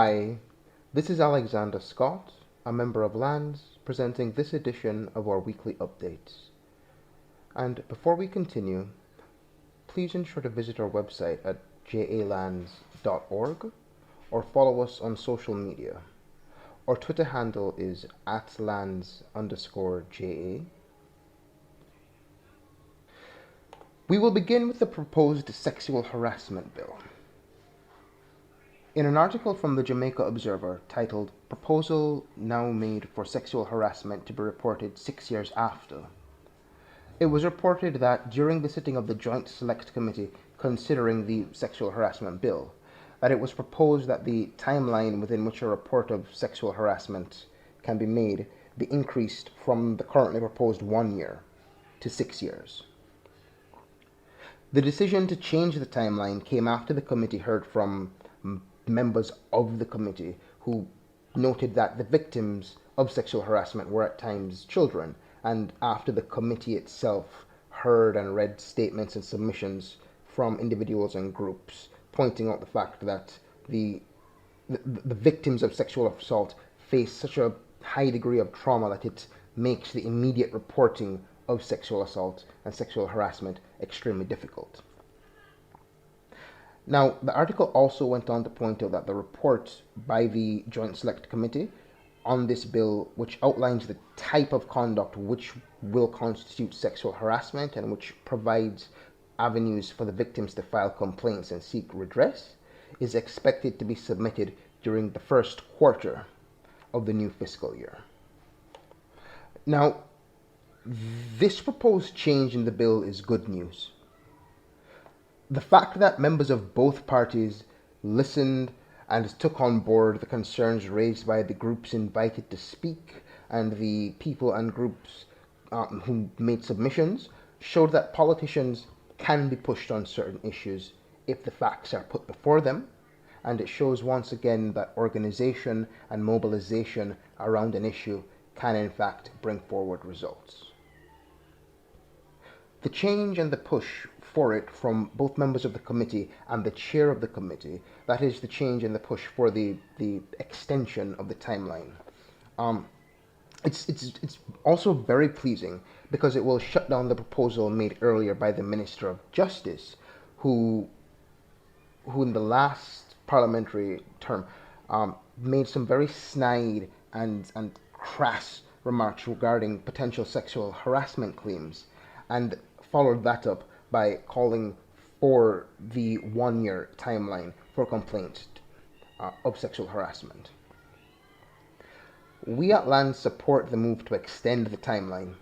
Hi, this is Alexander Scott, a member of LANS, presenting this edition of our weekly updates. And before we continue, please ensure to visit our website at jalans.org or follow us on social media. Our Twitter handle is @lans_JA. We will begin with the proposed sexual harassment bill. In an article from the Jamaica Observer titled "Proposal Now Made for Sexual Harassment to be Reported 6 Years After," it was reported that during the sitting of the Joint Select Committee considering the sexual harassment bill, that it was proposed that the timeline within which a report of sexual harassment can be made be increased from the currently proposed 1 year to 6 years. The decision to change the timeline came after the committee heard from members of the committee who noted that the victims of sexual harassment were at times children, and after the committee itself heard and read statements and submissions from individuals and groups pointing out the fact that the victims of sexual assault face such a high degree of trauma that it makes the immediate reporting of sexual assault and sexual harassment extremely difficult. Now, the article also went on to point out that the report by the Joint Select Committee on this bill, which outlines the type of conduct which will constitute sexual harassment and which provides avenues for the victims to file complaints and seek redress, is expected to be submitted during the first quarter of the new fiscal year. Now, this proposed change in the bill is good news. The fact that members of both parties listened and took on board the concerns raised by the groups invited to speak and the people and groups who made submissions showed that politicians can be pushed on certain issues if the facts are put before them, and it shows once again that organization and mobilization around an issue can in fact bring forward results. The change and the push for it from both members of the committee and the chair of the committee, that is the change and the push for the extension of the timeline. It's also very pleasing because it will shut down the proposal made earlier by the Minister of Justice, who in the last parliamentary term made some very snide and crass remarks regarding potential sexual harassment claims, and followed that up by calling for the 1 year timeline for complaints of sexual harassment. We at LAND support the move to extend the timeline.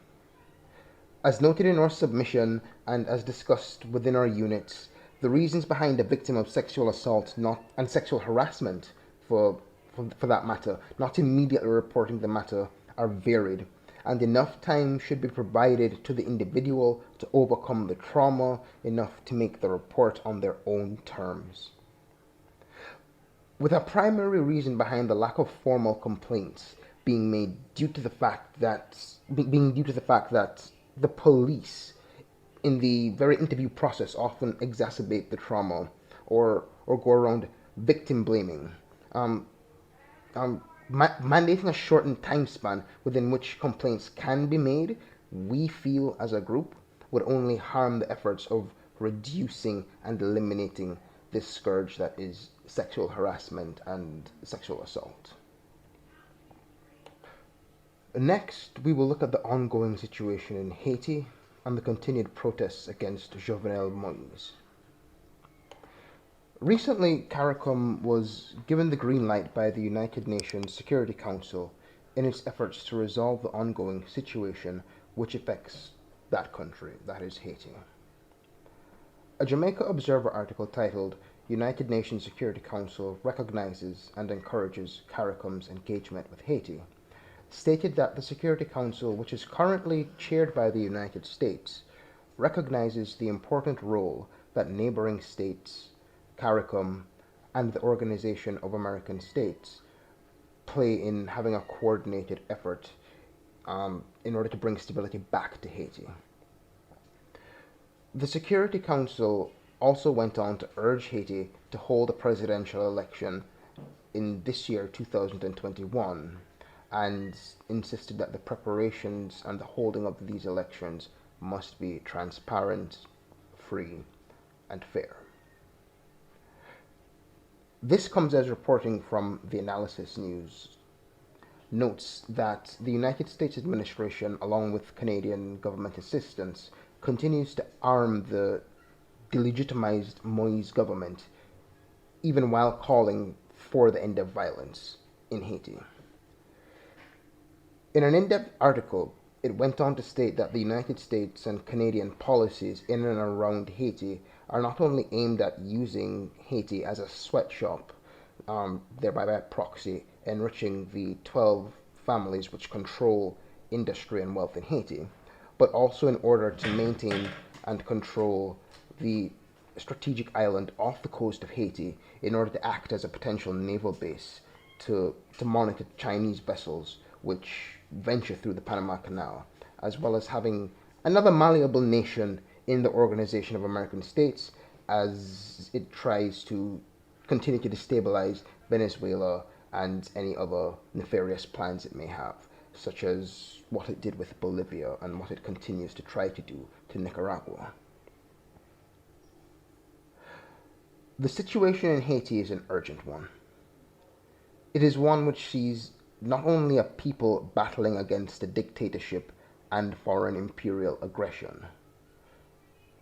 As noted in our submission and as discussed within our units, the reasons behind a victim of sexual assault and sexual harassment, for that matter, not immediately reporting the matter are varied, and enough time should be provided to the individual to overcome the trauma enough to make the report on their own terms. With a primary reason behind the lack of formal complaints being made due to the fact that the police in the very interview process often exacerbate the trauma or go around victim blaming. Mandating a shortened time span within which complaints can be made, we feel as a group, would only harm the efforts of reducing and eliminating this scourge that is sexual harassment and sexual assault. Next, we will look at the ongoing situation in Haiti and the continued protests against Jovonel Moise. Recently, CARICOM was given the green light by the United Nations Security Council in its efforts to resolve the ongoing situation which affects that country, that is Haiti. A Jamaica Observer article titled "United Nations Security Council Recognizes and Encourages CARICOM's Engagement with Haiti" stated that the Security Council, which is currently chaired by the United States, recognizes the important role that neighboring states, CARICOM, and the Organization of American States play in having a coordinated effort in order to bring stability back to Haiti. The Security Council also went on to urge Haiti to hold a presidential election in this year, 2021, and insisted that the preparations and the holding of these elections must be transparent, free, and fair. This comes as reporting from the Analysis News notes that the United States administration, along with Canadian government assistance, continues to arm the delegitimized Moise government, even while calling for the end of violence in Haiti. In an in-depth article, it went on to state that the United States and Canadian policies in and around Haiti are not only aimed at using Haiti as a sweatshop, thereby by proxy enriching the 12 families which control industry and wealth in Haiti, but also in order to maintain and control the strategic island off the coast of Haiti in order to act as a potential naval base to monitor Chinese vessels which venture through the Panama Canal, as well as having another malleable nation in the Organization of American States as it tries to continue to destabilize Venezuela and any other nefarious plans it may have, such as what it did with Bolivia and what it continues to try to do to Nicaragua. The situation in Haiti is an urgent one. It is one which sees not only a people battling against a dictatorship and foreign imperial aggression,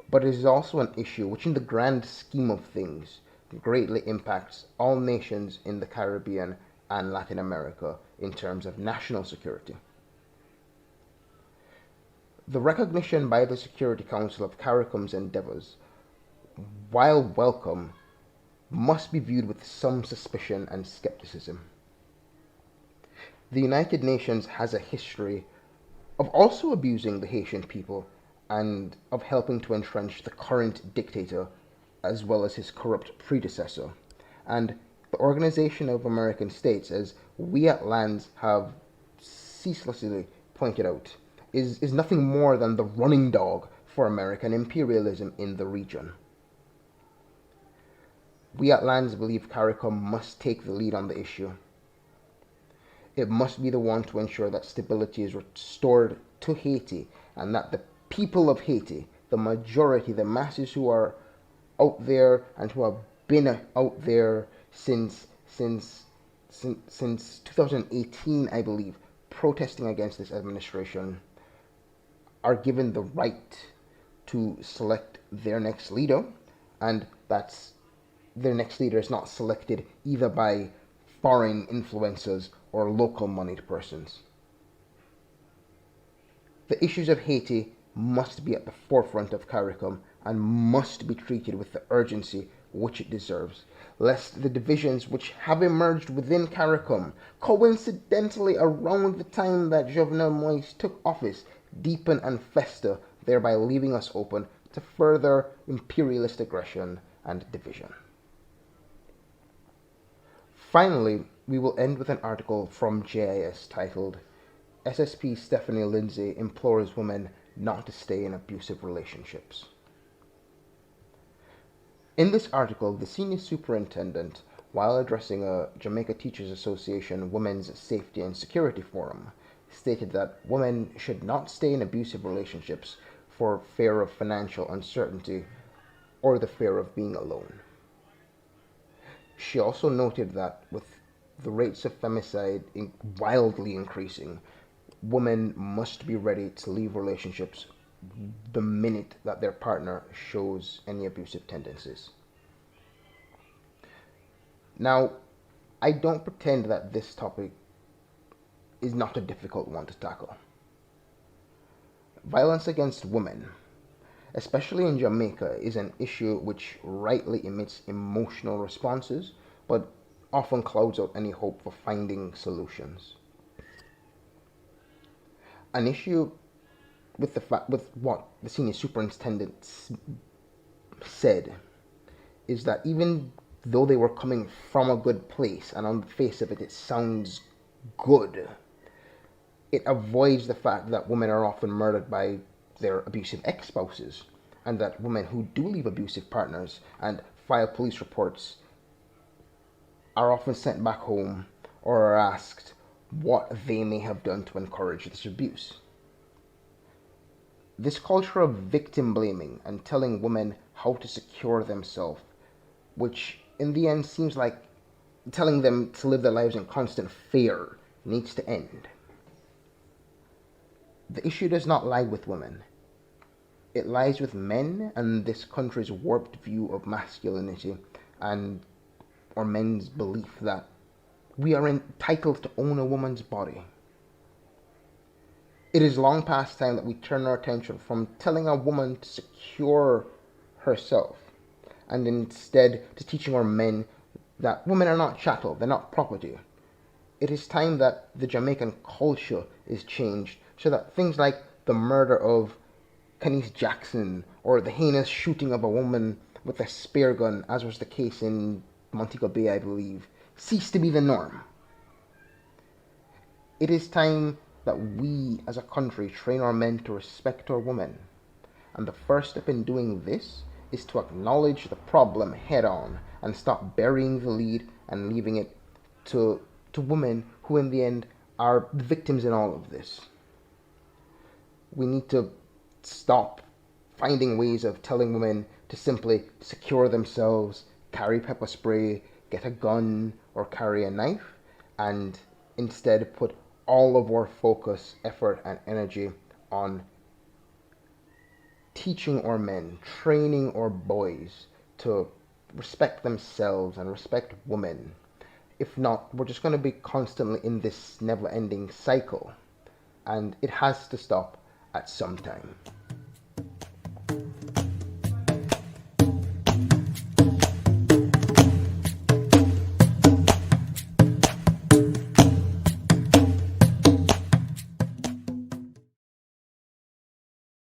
but it is also an issue which, in the grand scheme of things, greatly impacts all nations in the Caribbean and Latin America in terms of national security. The recognition by the Security Council of CARICOM's endeavors, while welcome, must be viewed with some suspicion and skepticism. The United Nations has a history of also abusing the Haitian people and of helping to entrench the current dictator as well as his corrupt predecessor. And the Organization of American States, as we at Lands have ceaselessly pointed out, is nothing more than the running dog for American imperialism in the region. We at Lands believe CARICOM must take the lead on the issue. It must be the one to ensure that stability is restored to Haiti and that the people of Haiti, the majority, the masses who are out there and who have been out there since 2018, I believe, protesting against this administration, are given the right to select their next leader, and that's their next leader is not selected either by foreign influencers or local moneyed persons. The issues of Haiti must be at the forefront of CARICOM and must be treated with the urgency which it deserves, lest the divisions which have emerged within CARICOM, coincidentally around the time that Jovonel Moise took office, deepen and fester, thereby leaving us open to further imperialist aggression and division. Finally, we will end with an article from JIS titled, SSP Stephanie Lindsay implores women not to stay in abusive relationships. In this article, the senior superintendent, while addressing a Jamaica Teachers Association Women's Safety and Security Forum, stated that women should not stay in abusive relationships for fear of financial uncertainty or the fear of being alone. She also noted that with the rates of femicide wildly increasing, women must be ready to leave relationships the minute that their partner shows any abusive tendencies. Now, I don't pretend that this topic is not a difficult one to tackle. Violence against women, especially in Jamaica, is an issue which rightly emits emotional responses, but often clouds out any hope for finding solutions. An issue with what the senior superintendent said is that even though they were coming from a good place, and on the face of it, it sounds good, it avoids the fact that women are often murdered by their abusive ex-spouses, and that women who do leave abusive partners and file police reports are often sent back home or are asked what they may have done to encourage this abuse. This culture of victim blaming and telling women how to secure themselves, which in the end seems like telling them to live their lives in constant fear, needs to end. The issue does not lie with women. It lies with men and this country's warped view of masculinity and or men's belief that we are entitled to own a woman's body. It is long past time that we turn our attention from telling a woman to secure herself and instead to teaching our men that women are not chattel, they're not property. It is time that the Jamaican culture is changed so that things like the murder of Kenise Jackson or the heinous shooting of a woman with a spear gun, as was the case in Montego Bay, I believe, cease to be the norm. It is time that we as a country train our men to respect our women. And the first step in doing this is to acknowledge the problem head on and stop burying the lead and leaving it to women who in the end are the victims in all of this. We need to stop finding ways of telling women to simply secure themselves, carry pepper spray, get a gun, or carry a knife, and instead put all of our focus, effort, and energy on teaching our men, training our boys to respect themselves and respect women. If not, we're just going to be constantly in this never-ending cycle, and it has to stop at some time.